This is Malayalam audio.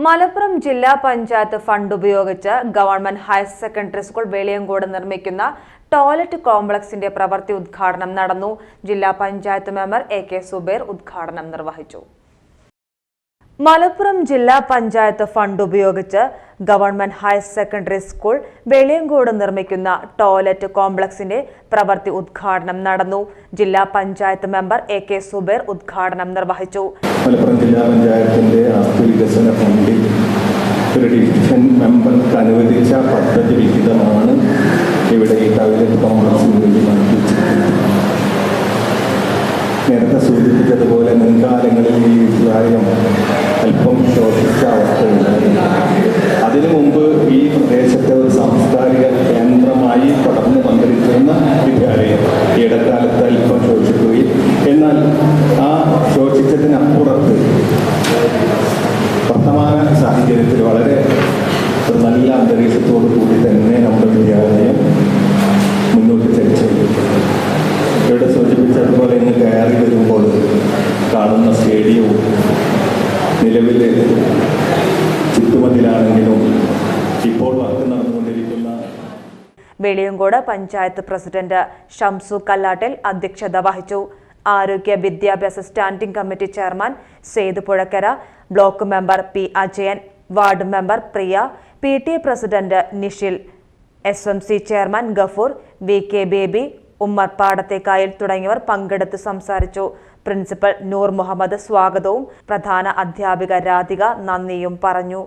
മലപ്പുറം ജില്ലാ പഞ്ചായത്ത് ഫണ്ട് ഉപയോഗിച്ച് government higher secondary school Veliyankode നിർമ്മിക്കുന്ന ടോയ്ലറ്റ് കോംപ്ലക്സിന്റെ പ്രവൃത്തി ഉദ്ഘാടനം നടന്നു. ജില്ലാ പഞ്ചായത്ത് മെമ്പർ എ.കെ. സുബൈർ ഉദ്ഘാടനം നിർവഹിച്ചു. മലപ്പുറം ജില്ലാ പഞ്ചായത്ത് ഫണ്ട് ഉപയോഗിച്ച് government higher secondary school Veliyankode നിർമ്മിക്കുന്ന ടോയ്ലറ്റ് കോംപ്ലക്സിന്റെ പ്രവൃത്തി ഉദ്ഘാടനം നടന്നു. ജില്ലാ പഞ്ചായത്ത് മെമ്പർ എ.കെ. സുബൈർ ഉദ്ഘാടനം നിർവഹിച്ചു. മലപ്പുറം ജില്ലാ പഞ്ചായത്തിന്റെ ആസ്തി വികസന ഫണ്ടിൽ ഒരു ഡിവിഷൻ മെമ്പർക്ക് അനുവദിച്ച പദ്ധതി വിഹിതമാണ് ഇവിടെ ഈ ടോയ്ലറ്റ് കോംപ്ലക്സിന് വേണ്ടി മാറ്റിവെച്ചിരിക്കുന്നത്. നേരത്തെ സൂചിപ്പിച്ചതുപോലെ മുൻകാലങ്ങളിൽ ഈ വിദ്യാലയം അല്പം ശോഷിച്ച അവസ്ഥയുണ്ടായിരുന്നു. അതിനു മുമ്പ് ഈ പ്രദേശത്തെ ഒരു സാംസ്കാരിക കേന്ദ്രമായി പടർന്നു പന്തലിച്ചിരുന്ന വിദ്യാലയം ഇടക്കാലത്ത് അല്പം ശോഷിക്കുകയും എന്നാൽ ആ ശോഷിച്ചതിനപ്പുറത്ത് വർത്തമാന സാഹചര്യത്തിൽ വളരെ നല്ല അന്തരീക്ഷത്തോടു കൂടി തന്നെ നമ്മുടെ വിദ്യാലയം മുന്നോട്ട് ചലിച്ചിട്ടുണ്ട്. ഇവിടെ സൂചിപ്പിച്ചതുപോലെ ഇന്ന് കയറി വരുമ്പോൾ കാണുന്ന സ്റ്റേഡിയവും നിലവിൽ ചുറ്റുമതിലാണെങ്കിലും ഇപ്പോൾ വർക്ക് നടന്നുകൊണ്ടിരിക്കുന്ന വെളിയങ്കോട് പഞ്ചായത്ത് പ്രസിഡന്റ് ഷംസു കല്ലാട്ടിൽ അധ്യക്ഷത വഹിച്ചു. ആരോഗ്യ വിദ്യാഭ്യാസ standing committee chairman Saeed Puzhakkara, block member P Ajayan, ward member Priya, PTA president Nishil, SMC chairman Gafoor, VK Baby, Ummer Padathekkayal തുടങ്ങിയവർ പങ്കെടുത്ത് സംസാരിച്ചു. പ്രിൻസിപ്പൽ നൂർ മുഹമ്മദ് സ്വാഗതവും പ്രധാന അധ്യാപിക രാധിക നന്ദിയും പറഞ്ഞു.